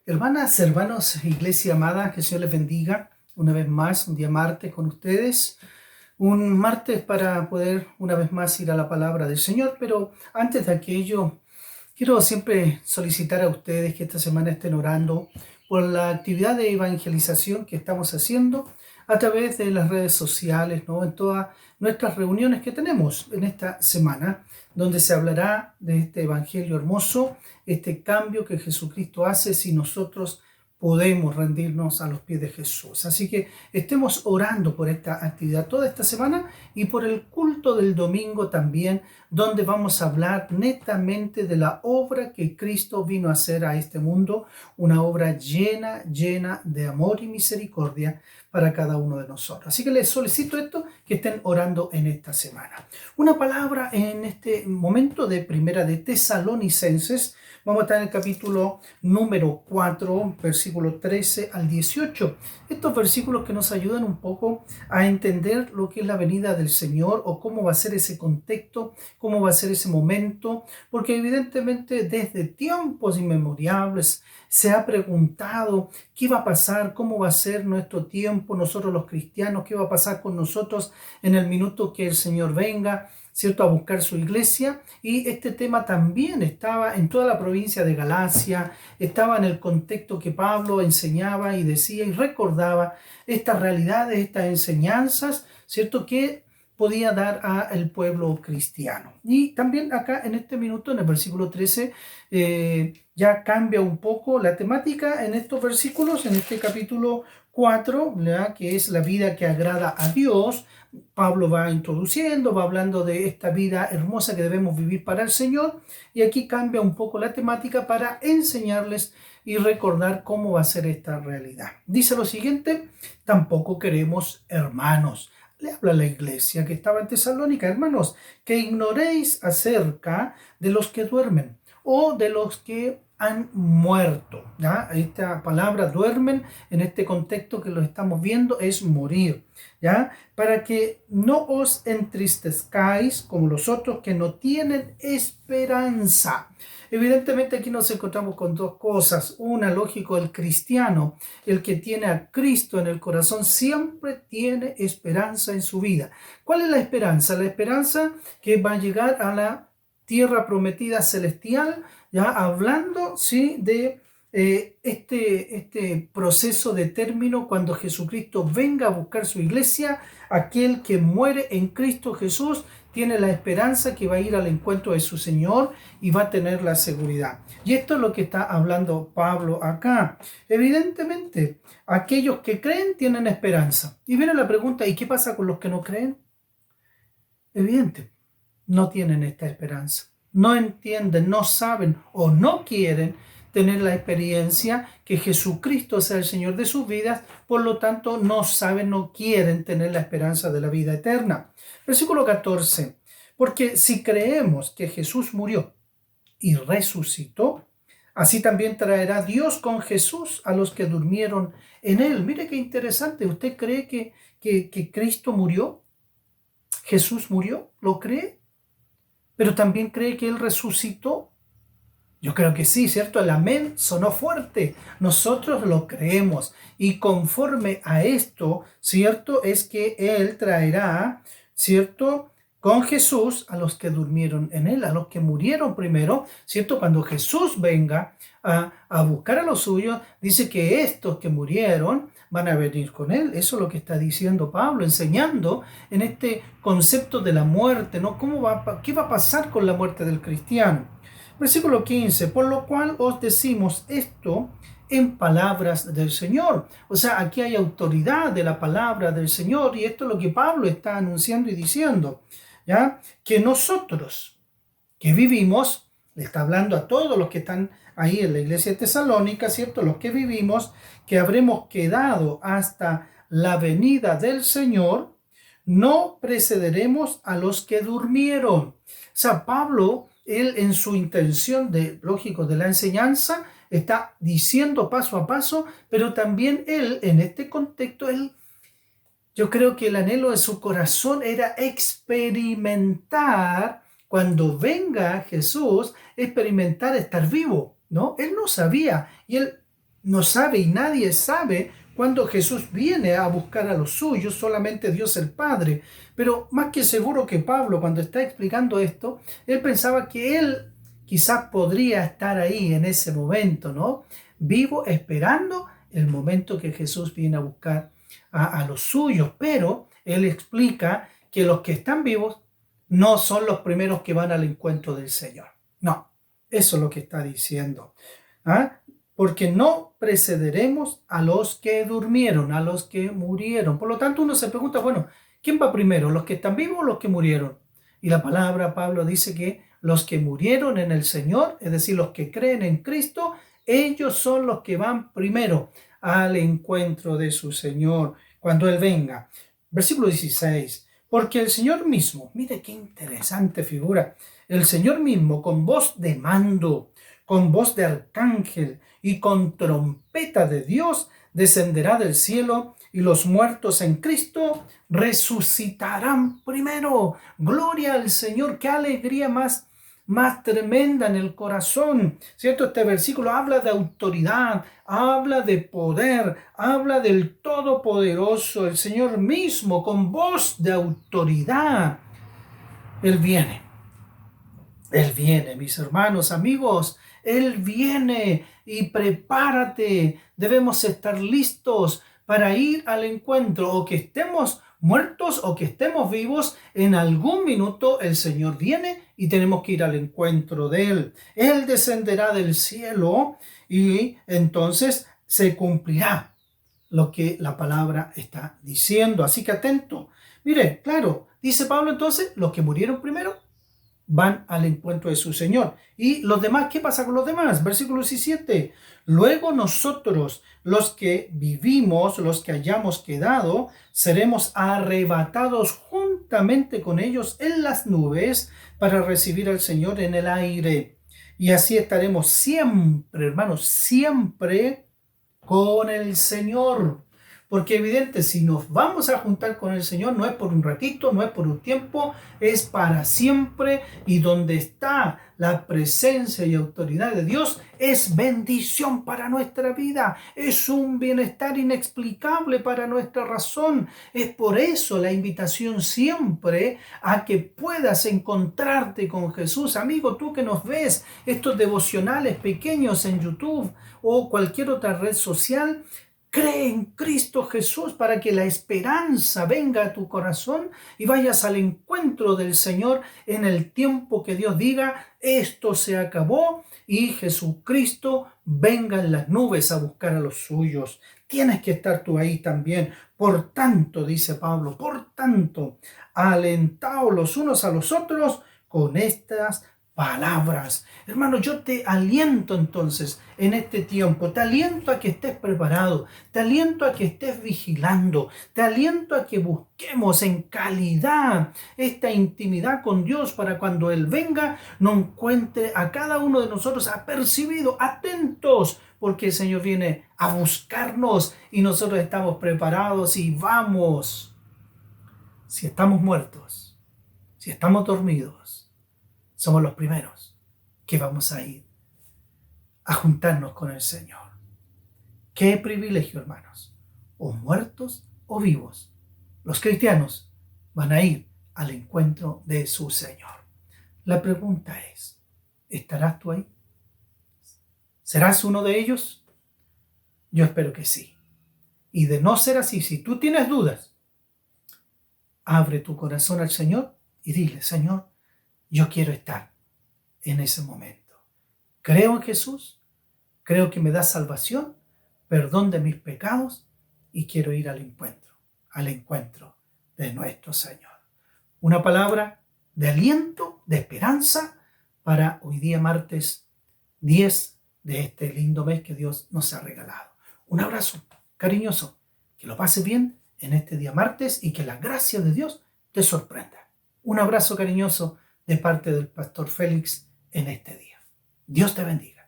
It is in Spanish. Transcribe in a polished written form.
Hermanas, hermanos, iglesia amada, que el Señor les bendiga una vez más, un día martes con ustedes. Un martes para poder una vez más ir a la palabra del Señor, pero antes de aquello, quiero siempre solicitar a ustedes que esta semana estén orando por la actividad de evangelización que estamos haciendo a través de las redes sociales, ¿no? En todas nuestras reuniones que tenemos en esta semana, donde se hablará de este evangelio hermoso, este cambio que Jesucristo hace si nosotros podemos rendirnos a los pies de Jesús. Así que estemos orando por esta actividad toda esta semana y por el culto del domingo también, donde vamos a hablar netamente de la obra que Cristo vino a hacer a este mundo, una obra llena de amor y misericordia para cada uno de nosotros. Así que les solicito esto, que estén orando en esta semana. Una palabra en este momento de Primera de Tesalonicenses. Vamos a estar en el capítulo número 4, versículo 13 al 18. Estos versículos que nos ayudan un poco a entender lo que es la venida del Señor o cómo va a ser ese contexto, cómo va a ser ese momento, porque evidentemente desde tiempos inmemoriales se ha preguntado qué va a pasar, cómo va a ser nuestro tiempo, nosotros los cristianos, qué va a pasar con nosotros en el minuto que el Señor venga, ¿cierto?, a buscar su iglesia. Y este tema también estaba en toda la provincia de Galacia, estaba en el contexto que Pablo enseñaba y decía y recordaba estas realidades, estas enseñanzas, ¿cierto?, que podía dar al pueblo cristiano. Y también acá en este minuto, en el versículo 13, ya cambia un poco la temática en estos versículos, en este capítulo 4, ¿verdad?, que es la vida que agrada a Dios. Pablo va introduciendo, va hablando de esta vida hermosa que debemos vivir para el Señor, y aquí cambia un poco la temática para enseñarles y recordar cómo va a ser esta realidad. Dice lo siguiente: tampoco queremos, hermanos, le habla a la iglesia que estaba en Tesalónica, hermanos, que ignoréis acerca de los que duermen o de los que han muerto. ¿Ya? Esta palabra duermen en este contexto que lo estamos viendo es morir, ¿ya? Para que no os entristezcáis como los otros que no tienen esperanza. Evidentemente aquí nos encontramos con dos cosas. Una, lógico, el cristiano, el que tiene a Cristo en el corazón, siempre tiene esperanza en su vida. ¿Cuál es la esperanza? La esperanza que va a llegar a la tierra prometida celestial, ya hablando, ¿sí?, de este proceso de término cuando Jesucristo venga a buscar su iglesia. Aquel que muere en Cristo Jesús tiene la esperanza que va a ir al encuentro de su Señor y va a tener la seguridad. Y esto es lo que está hablando Pablo acá. Evidentemente, aquellos que creen tienen esperanza. Y viene la pregunta: ¿y qué pasa con los que no creen? Evidente, no tienen esta esperanza, no entienden, no saben o no quieren tener la experiencia que Jesucristo sea el Señor de sus vidas, por lo tanto no saben, no quieren tener la esperanza de la vida eterna. Versículo 14, porque si creemos que Jesús murió y resucitó, así también traerá Dios con Jesús a los que durmieron en él. Mire qué interesante, ¿usted cree que Cristo murió? ¿Jesús murió? ¿Lo cree? ¿Pero también cree que Él resucitó? Yo creo que sí, ¿cierto? El amén sonó fuerte. Nosotros lo creemos. Y conforme a esto, ¿cierto?, es que Él traerá, ¿cierto?, con Jesús a los que durmieron en Él, a los que murieron primero, ¿cierto? Cuando Jesús venga a buscar a los suyos, dice que estos que murieron van a venir con Él. Eso es lo que está diciendo Pablo, enseñando en este concepto de la muerte, ¿no? ¿Qué va a pasar con la muerte del cristiano? Versículo 15, por lo cual os decimos esto en palabras del Señor. O sea, aquí hay autoridad de la palabra del Señor, y esto es lo que Pablo está anunciando y diciendo, ¿ya? Que nosotros que vivimos, le está hablando a todos los que están ahí en la iglesia de Tesalónica, ¿cierto? Los que vivimos, que habremos quedado hasta la venida del Señor, no precederemos a los que durmieron. O sea, Pablo, él en su intención lógico, de la enseñanza, está diciendo paso a paso, pero también él, en este contexto, yo creo que el anhelo de su corazón era experimentar, cuando venga Jesús, experimentar estar vivo, ¿no? Él no sabía, y él no sabe y nadie sabe cuándo Jesús viene a buscar a los suyos, solamente Dios el Padre. Pero más que seguro que Pablo, cuando está explicando esto, él pensaba que él quizás podría estar ahí en ese momento, ¿no? Vivo, esperando el momento que Jesús viene a buscar a los suyos. Pero él explica que los que están vivos no son los primeros que van al encuentro del Señor. No, eso es lo que está diciendo. ¿Ah? Porque no precederemos a los que durmieron, a los que murieron. Por lo tanto, uno se pregunta, bueno, ¿quién va primero? ¿Los que están vivos o los que murieron? Y la palabra Pablo dice que los que murieron en el Señor, es decir, los que creen en Cristo, ellos son los que van primero al encuentro de su Señor cuando Él venga. Versículo 16. Porque el Señor mismo, mire qué interesante figura, el Señor mismo con voz de mando, con voz de arcángel y con trompeta de Dios, descenderá del cielo y los muertos en Cristo resucitarán primero. Gloria al Señor, qué alegría más tremenda en el corazón, ¿cierto? Este versículo habla de autoridad, habla de poder, habla del Todopoderoso, el Señor mismo, con voz de autoridad. Él viene, mis hermanos, amigos, Él viene y prepárate. Debemos estar listos para ir al encuentro, o que estemos muertos o que estemos vivos, en algún minuto el Señor viene y tenemos que ir al encuentro de Él. Él descenderá del cielo y entonces se cumplirá lo que la palabra está diciendo. Así que atento. Mire, claro, dice Pablo entonces, los que murieron primero van al encuentro de su Señor. ¿Y los demás? ¿Qué pasa con los demás? Versículo 17. Luego nosotros, los que vivimos, los que hayamos quedado, seremos arrebatados juntamente con ellos en las nubes para recibir al Señor en el aire. Y así estaremos siempre, hermanos, siempre con el Señor. Porque evidente, si nos vamos a juntar con el Señor, no es por un ratito, no es por un tiempo, es para siempre. Y donde está la presencia y autoridad de Dios, es bendición para nuestra vida. Es un bienestar inexplicable para nuestra razón. Es por eso la invitación siempre a que puedas encontrarte con Jesús. Amigo, tú que nos ves estos devocionales pequeños en YouTube o cualquier otra red social, cree en Cristo Jesús para que la esperanza venga a tu corazón y vayas al encuentro del Señor en el tiempo que Dios diga, esto se acabó y Jesucristo venga en las nubes a buscar a los suyos. Tienes que estar tú ahí también. Por tanto, dice Pablo, por tanto, alentaos los unos a los otros con estas palabras. Hermano, yo te aliento entonces en este tiempo, te aliento a que estés preparado, te aliento a que estés vigilando, te aliento a que busquemos en calidad esta intimidad con Dios para cuando Él venga, no encuentre a cada uno de nosotros apercibidos, atentos, porque el Señor viene a buscarnos y nosotros estamos preparados y vamos. Si estamos muertos, si estamos dormidos, somos los primeros que vamos a ir a juntarnos con el Señor. Qué privilegio, hermanos. O muertos o vivos, los cristianos van a ir al encuentro de su Señor. La pregunta es, ¿estarás tú ahí? ¿Serás uno de ellos? Yo espero que sí. Y de no ser así, si tú tienes dudas, abre tu corazón al Señor y dile, Señor, yo quiero estar en ese momento. Creo en Jesús, creo que me da salvación, perdón de mis pecados y quiero ir al encuentro de nuestro Señor. Una palabra de aliento, de esperanza para hoy día martes 10 de este lindo mes que Dios nos ha regalado. Un abrazo cariñoso, que lo pases bien en este día martes y que la gracia de Dios te sorprenda. Un abrazo cariñoso de parte del pastor Félix en este día. Dios te bendiga.